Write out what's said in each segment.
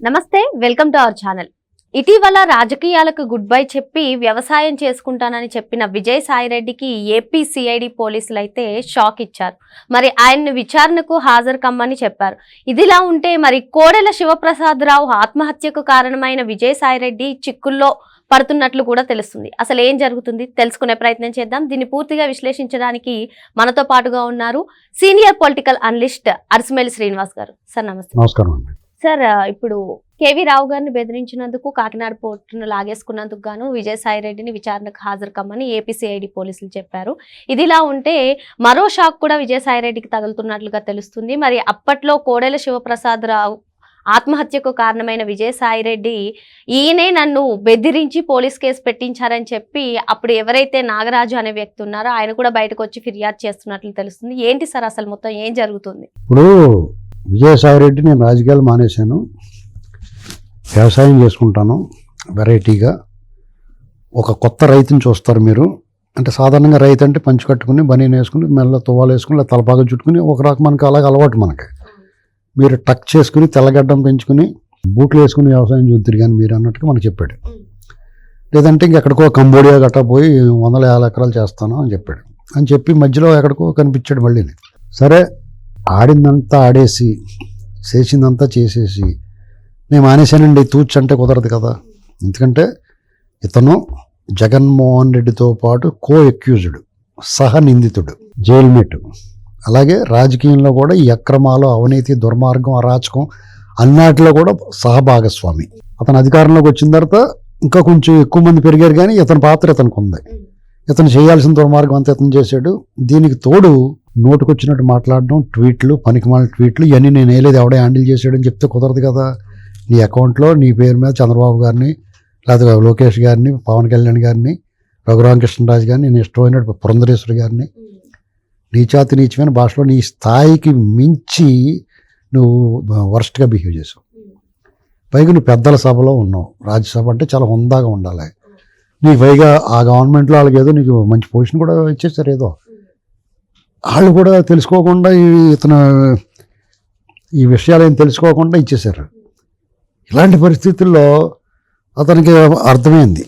నమస్తే, welcome to our channel. ఇటీవల రాజకీయాలకు గుడ్ బై చెప్పి వ్యవసాయం చేసుకుంటానని చెప్పిన విజయసాయిరెడ్డికి ఏపీ సిఐడి పోలీసులు అయితే షాక్ ఇచ్చారు. మరి ఆయన్ని విచారణకు హాజరు కమ్మని చెప్పారు. ఇదిలా ఉంటే మరి కోడెల శివప్రసాదరావు ఆత్మహత్యకు కారణమైన విజయసాయిరెడ్డి చిక్కుల్లో పడుతున్నట్లు కూడా తెలుస్తుంది. అసలు ఏం జరుగుతుంది తెలుసుకునే ప్రయత్నం చేద్దాం. దీన్ని పూర్తిగా విశ్లేషించడానికి మనతో పాటుగా ఉన్నారు సీనియర్ పొలిటికల్ అనలిస్ట్ అరిసిమేలి శ్రీనివాస్ గారు. సార్ నమస్తే. నమస్కారం అండి. సార్, ఇప్పుడు కేవీ రావు గారిని బెదిరించినందుకు, కాకినాడ పోర్టును లాగేసుకున్నందుకు గాను విజయసాయిరెడ్డిని విచారణకు హాజరు కమ్మని ఏపీసీఐడి పోలీసులు చెప్పారు. ఇదిలా ఉంటే మరో షాక్ కూడా విజయసాయిరెడ్డికి తగులుతున్నట్లుగా తెలుస్తుంది. మరి అప్పట్లో కోడెల శివప్రసాదరావు ఆత్మహత్యకు కారణమైన విజయసాయిరెడ్డి ఈయనే నన్ను బెదిరించి పోలీస్ కేసు పెట్టించారని చెప్పి అప్పుడు ఎవరైతే నాగరాజు అనే వ్యక్తి ఉన్నారో ఆయన కూడా బయటకు వచ్చి ఫిర్యాదు చేస్తున్నట్లు తెలుస్తుంది. ఏంటి సార్ అసలు మొత్తం ఏం జరుగుతుంది? ఇప్పుడు విజయసాయిరెడ్డి నేను రాజకీయాలు మానేశాను, వ్యవసాయం చేసుకుంటాను వెరైటీగా. ఒక కొత్త రైతుని చూస్తారు మీరు. అంటే సాధారణంగా రైతు అంటే పంచి కట్టుకుని బనీన్ వేసుకుని మెల్ల తువ్వాలు వేసుకుని తలపాగా చుట్టుకుని ఒక రకం మనకి అలాగే అలవాటు. మనకి మీరు టక్ చేసుకుని తెల్లగడ్డం పెంచుకుని బూట్లు వేసుకుని వ్యవసాయం చూద్దరు కానీ మీరు అన్నట్టుగా మనకు చెప్పాడు. లేదంటే ఇంకెక్కడికో కంబోడియా గట్టా పోయి 150 ఎకరాలు చేస్తాను అని చెప్పాడు. అని చెప్పి మధ్యలో ఎక్కడికో కనిపించాడు మళ్ళీ. సరే, ఆడిందంతా ఆడేసి చేసిందంతా చేసేసి నేను మానేశానండి తూచ్ అంటే కుదరదు కదా. ఎందుకంటే ఇతను జగన్మోహన్ రెడ్డితో పాటు కో అక్యూజ్డ్, సహ నిందితుడు, జైల్మేట్. అలాగే రాజకీయంలో కూడా ఈ అక్రమాలు, అవినీతి, దుర్మార్గం, అరాచకం అన్నిటిలో కూడా సహభాగస్వామి. అతను అధికారంలోకి వచ్చిన తర్వాత ఇంకా కొంచెం ఎక్కువ మంది పెరిగారు కానీ ఇతని పాత్ర ఇతనికి ఉంది. ఇతను చేయాల్సిన దుర్మార్గం అంతా ఇతను చేశాడు. దీనికి తోడు నోటుకొచ్చినట్టు మాట్లాడడం, ట్వీట్లు, పనికిమాలిన ట్వీట్లు, ఇవన్నీ నేను వేయలేదు ఎవడే హ్యాండిల్ చేసాడని చెప్తే కుదరదు కదా. నీ అకౌంట్లో నీ పేరు మీద చంద్రబాబు గారిని, లేదా లోకేష్ గారిని, పవన్ కళ్యాణ్ గారిని, రఘురామకృష్ణరాజు గారిని, నేను ఇష్టమైనట్టు పురంధరేశ్వరి గారిని నీచాతి నీచమైన భాషలో నీ స్థాయికి మించి నువ్వు వర్స్ట్గా బిహేవ్ చేసావు. పైగా నువ్వు పెద్దల సభలో ఉన్నావు. రాజ్యసభ అంటే చాలా హుందాగా ఉండాలి. నీకు పైగా ఆ గవర్నమెంట్లో వాళ్ళకి ఏదో నీకు మంచి పొజిషన్ కూడా ఇచ్చేసారు. ఏదో వాళ్ళు కూడా తెలుసుకోకుండా ఇతను ఈ విషయాలు ఏం తెలుసుకోకుండా ఇచ్చేశారు. ఇలాంటి పరిస్థితుల్లో అతనికి అర్థమైంది,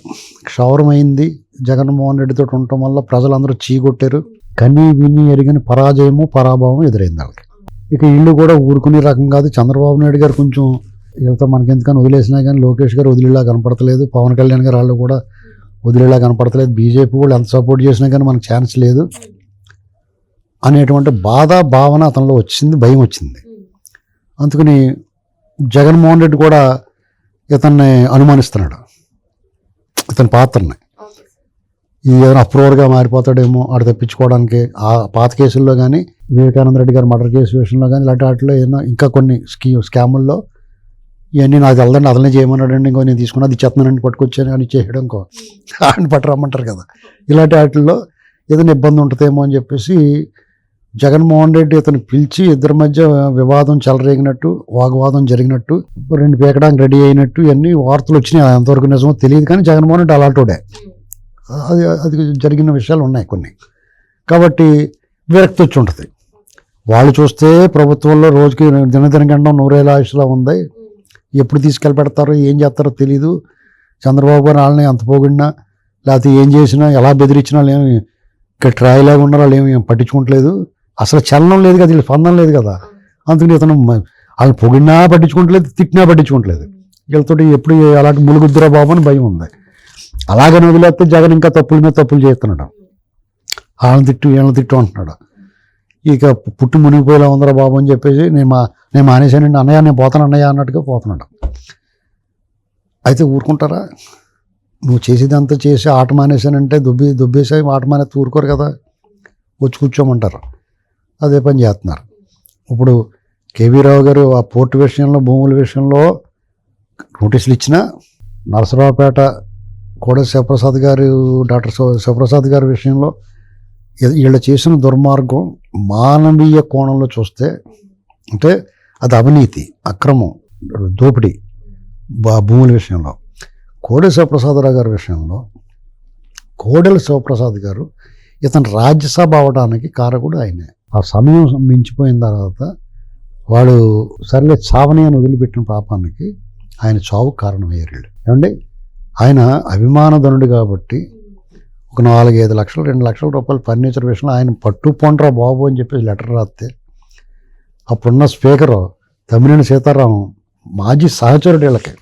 క్షౌరమైంది. జగన్మోహన్ రెడ్డితో ఉండటం వల్ల ప్రజలందరూ చీకొట్టారు. కనీ విని ఎరిగిన పరాజయము, పరాభావం ఎదురైంది వాళ్ళకి. ఇక ఇల్లు కూడా ఊరుకునే రకం కాదు. చంద్రబాబు నాయుడు గారు కొంచెం వీళ్ళతో మనకెందుకని వదిలేసినా కానీ లోకేష్ గారు వదిలేలా కనపడతలేదు. పవన్ కళ్యాణ్ గారు వాళ్ళు కూడా వదిలేలా కనపడతలేదు. బీజేపీ వాళ్ళు ఎంత సపోర్ట్ చేసినా కానీ మనకు ఛాన్స్ లేదు అనేటువంటి బాధ, భావన అతనిలో వచ్చింది, భయం వచ్చింది. అందుకని జగన్మోహన్ రెడ్డి కూడా ఇతన్ని అనుమానిస్తున్నాడు, ఇతని పాత్రని. ఈ ఏదైనా అప్రూవర్గా మారిపోతాడేమో ఆడ తప్పించుకోవడానికి. ఆ పాత కేసుల్లో కానీ, వివేకానంద రెడ్డి గారి మర్డర్ కేసు విషయంలో కానీ, ఇలాంటి వాటిలో ఏదైనా ఇంకా కొన్ని స్కాముల్లో ఇవన్నీ నాకు తెలదండి, అతనే చేయమన్నాడండి, ఇంకో నేను తీసుకుని అది చెత్తనండి పట్టుకొచ్చాను అని చేయడం, ఇంకో ఆయన పట్టరమ్మంటారు కదా. ఇలాంటి వాటిల్లో ఏదైనా ఇబ్బంది ఉంటుందేమో అని చెప్పేసి జగన్మోహన్ రెడ్డి ఇతను పిలిచి ఇద్దరి మధ్య వివాదం చెలరేగినట్టు, వాగ్వాదం జరిగినట్టు, 2 పీకడానికి రెడీ అయినట్టు ఇవన్నీ వార్తలు వచ్చినాయి. ఎంతవరకు నిజమో తెలియదు కానీ జగన్మోహన్ రెడ్డి అలాంటోడే. అది జరిగిన విషయాలు ఉన్నాయి కొన్ని. కాబట్టి విరక్తి వచ్చి ఉంటుంది. వాళ్ళు చూస్తే ప్రభుత్వంలో రోజుకి దినదిన గండం 100 ఆయుష్లా ఉంది. ఎప్పుడు తీసుకెళ్ళి పెడతారో ఏం చేస్తారో తెలీదు. చంద్రబాబు గారు వాళ్ళని ఎంత పోగొడినా, లేకపోతే ఏం చేసినా, ఎలా బెదిరించినా ఏమి ఇక్కడ ట్రాయిలాగా ఉన్నారో వాళ్ళు ఏమి పట్టించుకోవట్లేదు. అసలు చలనం లేదు కదా, వీళ్ళు స్పందన లేదు కదా. అందుకని ఇతను వాళ్ళు పొగిడినా పట్టించుకోవట్లేదు, తిట్టినా పట్టించుకోవట్లేదు. వీళ్ళతో ఎప్పుడు అలాంటి ములుగుద్దురా బాబు అని భయం ఉంది. అలాగని వదిలేస్తే జగన్ ఇంకా తప్పుల మీద తప్పులు చేస్తున్నాడు. వాళ్ళని తిట్టు వీళ్ళని తిట్టు అంటున్నాడు. ఇక పుట్టి మునిగిపోయేలా ఉందరా బాబు అని చెప్పేసి నేను మానేశానండి అన్నయ్య, నేను పోతాను అన్నయ్య అన్నట్టుగా పోతున్నాడు. అయితే ఊరుకుంటారా? నువ్వు చేసేదంతా చేసి ఆట మానేశానంటే దుబ్బేసాయి ఆట మానేస్తే ఊరుకోరు కదా, వచ్చి కూర్చోమంటారు. అదే పని చేస్తున్నారు. ఇప్పుడు కేవీ రావు గారు ఆ పోర్టు విషయంలో, భూముల విషయంలో నోటీసులు ఇచ్చినా, నరసరావుపేట కోడెల శివప్రసాద్ గారు, డాక్టర్ శివప్రసాద్ గారి విషయంలో వీళ్ళు చేసిన దుర్మార్గం మానవీయ కోణంలో చూస్తే అంటే అది అవినీతి, అక్రమం, దోపిడీ భూముల విషయంలో. కోడెల శివప్రసాదరావు గారి విషయంలో కోడెల శివప్రసాద్ గారు ఇతను రాజ్యసభ అవడానికి కారకుడు ఆయనే. ఆ సమయం మించిపోయిన తర్వాత వాడు సర్లే చావని అని వదిలిపెట్టిన పాపానికి ఆయన చావుకు కారణమయ్యారు వీళ్ళు. ఏమండి, ఆయన అభిమానధనుడు కాబట్టి ఒక 4-5 లక్షలు 2 లక్షల రూపాయలు ఫర్నిచర్ విషయంలో ఆయన పట్టుపోండ్రా బాబు అని చెప్పేసి లెటర్ రాస్తే అప్పుడున్న స్పీకరు తమ్మినేని సీతారాం మాజీ సహచరుడు వీళ్ళకి,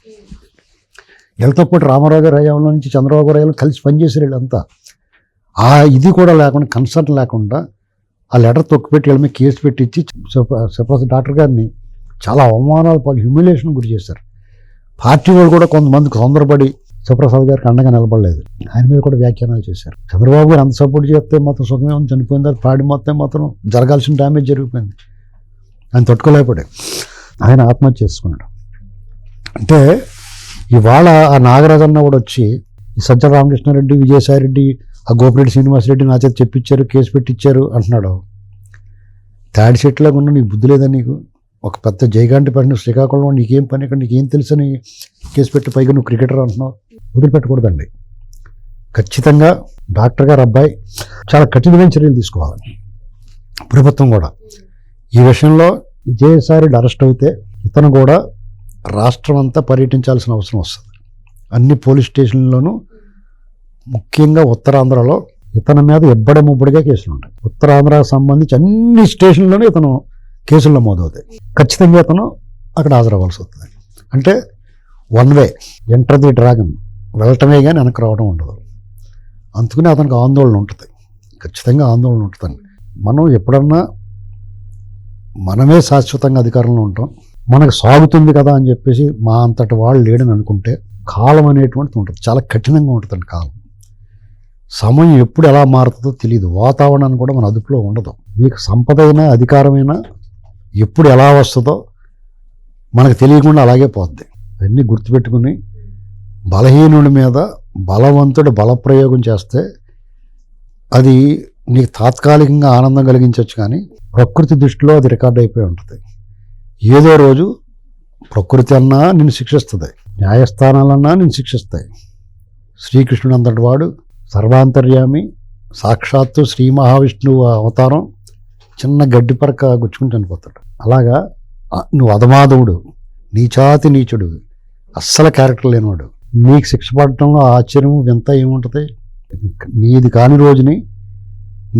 వీళ్ళతో పాటు రామారావు గారి హయాంలో నుంచి చంద్రబాబు గారి హయాంలో కలిసి పనిచేసారు వీళ్ళంతా. ఆ ఇది కూడా లేకుండా, కన్సర్న్ లేకుండా ఆ లెటర్ తొక్కిపెట్టి వీళ్ళ మీద కేసు పెట్టించి డాక్టర్ గారిని చాలా అవమానాలు పాలు, హ్యూమిలేషన్ గురి చేశారు. పార్టీ వాళ్ళు కూడా కొంతమందికి తొందరపడి శివప్రసాద్ గారికి అండగా నిలబడలేదు, ఆయన మీద కూడా వ్యాఖ్యానాలు చేశారు. చంద్రబాబు గారు అంత సపోర్ట్ చేస్తే మాత్రం సుఖమే ఉంది, చనిపోయిన తర్వాత పాడి మొత్తం మాత్రం జరగాల్సిన డ్యామేజ్ జరిగిపోయింది. ఆయన తట్టుకోలేకపోయాడు, ఆయన ఆత్మహత్య చేసుకున్నాడు. అంటే ఇవాళ ఆ నాగరాజు అన్న కూడా వచ్చి ఈ సజ్జల రామకృష్ణారెడ్డి, విజయసాయిరెడ్డి, ఆ గోపిరెడ్డి శ్రీనివాసరెడ్డి నా చేత చెప్పించారు, కేసు పెట్టించారు అంటున్నాడు. తాడి చెట్టులాగా ఉన్న నీకు బుద్ధి లేదా? నీకు ఒక పెద్ద జయగాంటి పని శ్రీకాకుళంలో నీకేం పని, ఇక్కడ నీకేం తెలుసని కేసు పెట్టి పైగా నువ్వు క్రికెటర్ అంటున్నావు. వదిలిపెట్టకూడదండి. ఖచ్చితంగా డాక్టర్ గారు అబ్బాయి చాలా కఠినమైన చర్యలు తీసుకోవాలి ప్రభుత్వం కూడా. ఈ విషయంలో విజయసాయిరెడ్డి అరెస్ట్ అవుతే ఇతను కూడా రాష్ట్రం అంతా పర్యటించాల్సిన అవసరం వస్తుంది. అన్ని పోలీస్ స్టేషన్లలోనూ, ముఖ్యంగా ఉత్తరాంధ్రలో ఇతని మీద ముబ్బడిగా కేసులు ఉంటాయి. ఉత్తరాంధ్రకు సంబంధించి అన్ని స్టేషన్లోనూ ఇతను కేసులు నమోదవుతాయి. ఖచ్చితంగా ఇతను అక్కడ హాజరవ్వాల్సి వస్తుంది. అంటే one way, enter the dragon, వెళ్ళటమే కానీ వెనక్కి రావడం ఉండదు. అందుకని అతనికి ఆందోళన ఉంటుంది, ఖచ్చితంగా ఆందోళన ఉంటుందండి. మనం ఎప్పుడన్నా మనమే శాశ్వతంగా అధికారంలో ఉంటాం, మనకు సాగుతుంది కదా అని చెప్పేసి మా అంతటి వాళ్ళు లేడని అనుకుంటే కాలం అనేటువంటిది ఉంటుంది, చాలా కఠినంగా ఉంటుందండి కాలం. సమయం ఎప్పుడు ఎలా మారుతుందో తెలియదు, వాతావరణాన్ని కూడా మన అదుపులో ఉండదు. మీకు సంపద అయినా అధికారమైనా ఎప్పుడు ఎలా వస్తుందో మనకు తెలియకుండా అలాగే పోద్ది. అవన్నీ గుర్తుపెట్టుకుని బలహీనుడి మీద బలవంతుడు బలప్రయోగం చేస్తే అది నీకు తాత్కాలికంగా ఆనందం కలిగించవచ్చు, కానీ ప్రకృతి దృష్టిలో అది రికార్డ్ అయిపోయి ఉంటుంది. ఏదో రోజు ప్రకృతి అన్నా నిన్ను శిక్షిస్తుంది, న్యాయస్థానాలన్నా నిన్ను శిక్షిస్తాయి. శ్రీకృష్ణుడు అంతటి వాడు సర్వాంతర్యామి, సాక్షాత్తు శ్రీ మహావిష్ణువు అవతారం, చిన్న గడ్డి పరక గుచ్చుకుని చనిపోతాడు. అలాగా నువ్వు అధమాధవుడు, నీచాతి నీచుడు, అస్సలు క్యారెక్టర్ లేనివాడు, నీకు శిక్ష పడటంలో ఆశ్చర్యం వింత ఏముంటుంది? నీది కాని రోజుని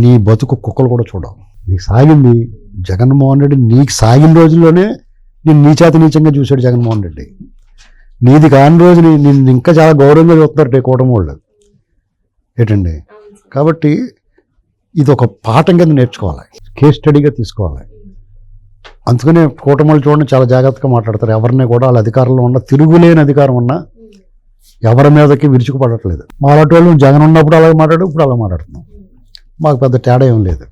నీ బతుకు కుక్కలు కూడా చూడవు. నీకు సాగింది జగన్మోహన్ రెడ్డి, నీకు సాగిన రోజుల్లోనే నేను నీచాతి నీచంగా చూశాడు జగన్మోహన్ రెడ్డి. నీది కాని రోజుని నిన్ను ఇంకా చాలా గౌరవంగా చూస్తారు కూటమి వాళ్ళు ఏంటండి. కాబట్టి ఇది ఒక పాఠం కింద నేర్చుకోవాలి, కేస్ స్టడీగా తీసుకోవాలి. అందుకనే కూటమిలు చూడండి చాలా జాగ్రత్తగా మాట్లాడతారు. ఎవరిని కూడా వాళ్ళ అధికారంలో ఉన్న, తిరుగులేని అధికారం ఉన్నా ఎవరి మీదకి విరుచుకుపడట్లేదు. మాలాంటి వాళ్ళు జగన్ ఉన్నప్పుడు అలాగే మాట్లాడు, ఇప్పుడు అలా మాట్లాడుతున్నాం, మాకు పెద్ద తేడా ఏం లేదు.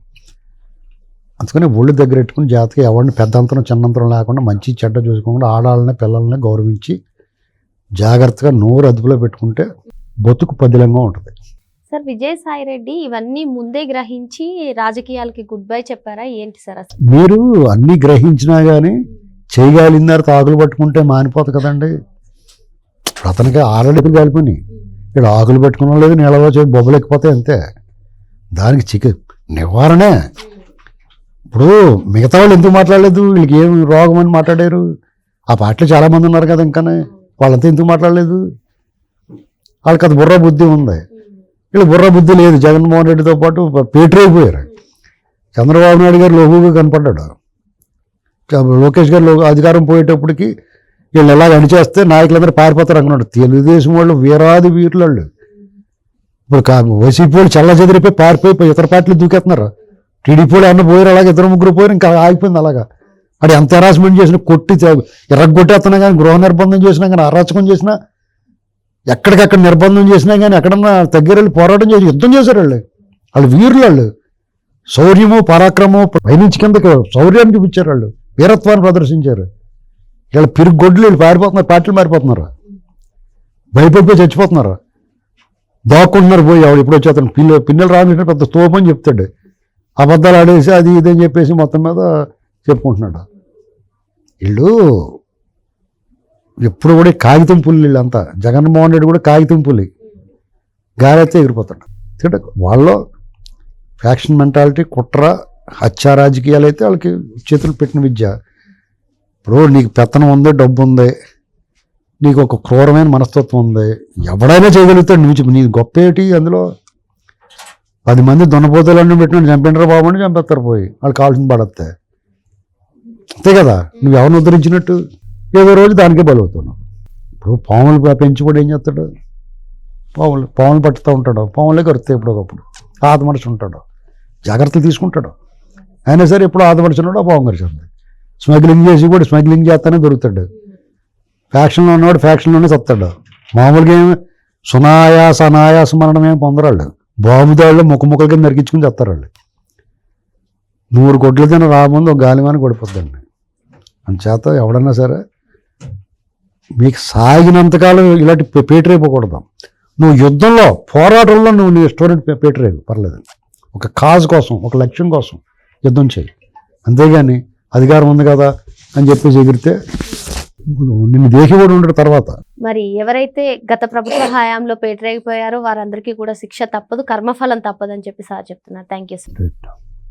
అందుకని ఒళ్ళు దగ్గర పెట్టుకుని జాగ్రత్తగా ఎవరిని పెద్దంతరం చిన్నంతరం లేకుండా మంచి చెడ్డ చూసుకోకుండా ఆడాలని పిల్లల్ని గౌరవించి జాగ్రత్తగా నోరు అదుపులో పెట్టుకుంటే బతుకు పదిలంగా ఉంటుంది. సార్, విజయసాయిరెడ్డి ఇవన్నీ ముందే గ్రహించి రాజకీయాలకి గుడ్ బై చెప్పారా ఏంటి సార్? అసలు మీరు అన్నీ గ్రహించినా కానీ చేయగలిగినారు ఆకులు పట్టుకుంటే మానిపోతుంది కదండి. అతనికి ఆల్రెడీ కాలిపోయి ఇక్కడ ఆకులు పెట్టుకున్నా లేదు, నీళ్ళలో చేసి బొబ్బలు ఎక్కిపోతాయి అంతే. దానికి నివారణే. ఇప్పుడు మిగతా వాళ్ళు ఎందుకు మాట్లాడలేదు? వీళ్ళకి ఏం రోగం అని మాట్లాడారు. ఆ పార్టీలో చాలామంది ఉన్నారు కదా, ఇంకానే వాళ్ళంతా ఎందుకు మాట్లాడలేదు? వాళ్ళకి అది బుర్ర బుద్ధి ఉంది, వీళ్ళు బుర్ర బుద్ధి లేదు. జగన్మోహన్ రెడ్డితో పాటు పేటరైపోయారు. చంద్రబాబు నాయుడు గారు లోగుగా కనపడ్డాడు. లోకేష్ గారు అధికారం పోయేటప్పటికి వీళ్ళు ఎలా అణిచేస్తే నాయకులందరూ పారిపోతారు అనుకున్నాడు. తెలుగుదేశం వాళ్ళు వీరాది వీరులు వాళ్ళు. ఇప్పుడు వైసీపీ వాళ్ళు చల్ల చెదిరిపోయి పారిపోయి ఇతర పార్టీలు దూకేస్తున్నారు. టీడీపీ వాళ్ళు అన్న పోయారు, అలాగే 2-3 పోయారు, ఇంకా ఆగిపోయింది. అలాగా అది ఎంత హెరాస్మెంట్ చేసినా, కొట్టి ఎర్రగొట్టేస్తున్నా కానీ, గృహ నిర్బంధం చేసినా కానీ, అరాచకం చేసినా, ఎక్కడికక్కడ నిర్బంధం చేసినా కానీ, ఎక్కడన్నా దగ్గరెళ్ళి పోరాటం చేసి యుద్ధం చేశారు వాళ్ళు. వాళ్ళు వీరులు, వాళ్ళు శౌర్యము పరాక్రమము పైనుంచి కిందకి శౌర్యాన్ని చూపించారు, వాళ్ళు వీరత్వాన్ని ప్రదర్శించారు. వీళ్ళు పిరుగొడ్లు వీళ్ళు పారిపోతున్నారు, పార్టీలు మారిపోతున్నారు, భయపడిపోయి చచ్చిపోతున్నారు, దాక్కుంటున్నారు పోయి. ఆవిడ ఇప్పుడు వచ్చి అతను పిన్నెల రామకృష్ణ పెద్ద స్తోపం చెప్తాడు, అబద్ధాలు ఆడేసి అది ఇదని చెప్పేసి మొత్తం మీద చెప్పుకుంటున్నాడు. వీళ్ళు ఎప్పుడు కూడా కాగితం పుల్లి, వీళ్ళంతా జగన్మోహన్ రెడ్డి కూడా కాగితం పుల్లి, గారెత్తే ఎగిరిపోతాడు. వాళ్ళు ఫ్యాక్షన్ మెంటాలిటీ, కుట్ర, హత్య రాజకీయాలు అయితే వాళ్ళకి చేతులు పెట్టిన విద్య. ఇప్పుడు నీకు పెత్తనం ఉంది, డబ్బు ఉంది, నీకు ఒక క్రూరమైన మనస్తత్వం ఉంది, ఎవడైనా చేయగలుగుతాడు, నువ్వు నీ గొప్ప ఏంటి అందులో? 10 మంది దున్నపోతలన్నీ పెట్టిన చంపేంటారు బాబు అని చంపేస్తారు, పోయి వాళ్ళు కావాల్సిన పడద్దే, అంతే కదా. నువ్వు ఎవరిని ఉద్ధరించినట్టు? ఏదో రోజు దానికే బలవుతున్నావు. ఇప్పుడు పాములు పెంచి కూడా ఏం చేస్తాడు? పాములు పట్టుతూ ఉంటాడు, పాములే కరుస్తాయి ఎప్పుడొకప్పుడు. ఆద మనిషి ఉంటాడు, జాగ్రత్తలు తీసుకుంటాడు, అయినా సరే ఎప్పుడు ఆద మనిషి ఉన్నాడు, పాము కరిచింది. స్మగ్లింగ్ చేసి కూడా స్మగ్లింగ్ చేస్తానే దొరుకుతాడు. ఫ్యాక్షన్లో ఉన్నవాడు ఫ్యాక్షన్లోనే చస్తాడు. మామూలుగా ఏమి అనాయాస మరణం ఏమి పొందరాళ్ళు, బాబుదాళ్ళు ముక్కల కింద నరికించుకుని చేస్తారు వాళ్ళు. 100 కొట్ల తిన రాముందు ఒక గాలిమాని పడిపోద్దండి. అందుచేత ఎవడన్నా సరే మీకు సాగినంతకాలం ఇలాంటి పేటరైపోకూడదు. నువ్వు యుద్ధంలో పోరాటంలో నువ్వు నీ స్టోరెంట్ పేటరేగు పర్లేదు, ఒక కాజ్ కోసం, ఒక లక్ష్యం కోసం యుద్ధం చేయి. అంతేగాని అధికారం ఉంది కదా అని చెప్పేసి ఎగిరితే నిన్ను దేశి కూడా ఉండడు తర్వాత. మరి ఎవరైతే గత ప్రభుత్వ హయాంలో పేటరేగిపోయారో వారందరికీ కూడా శిక్ష తప్పదు, కర్మఫలం తప్పదు అని చెప్పి సార్ చెప్తున్నారు. Thank you sir.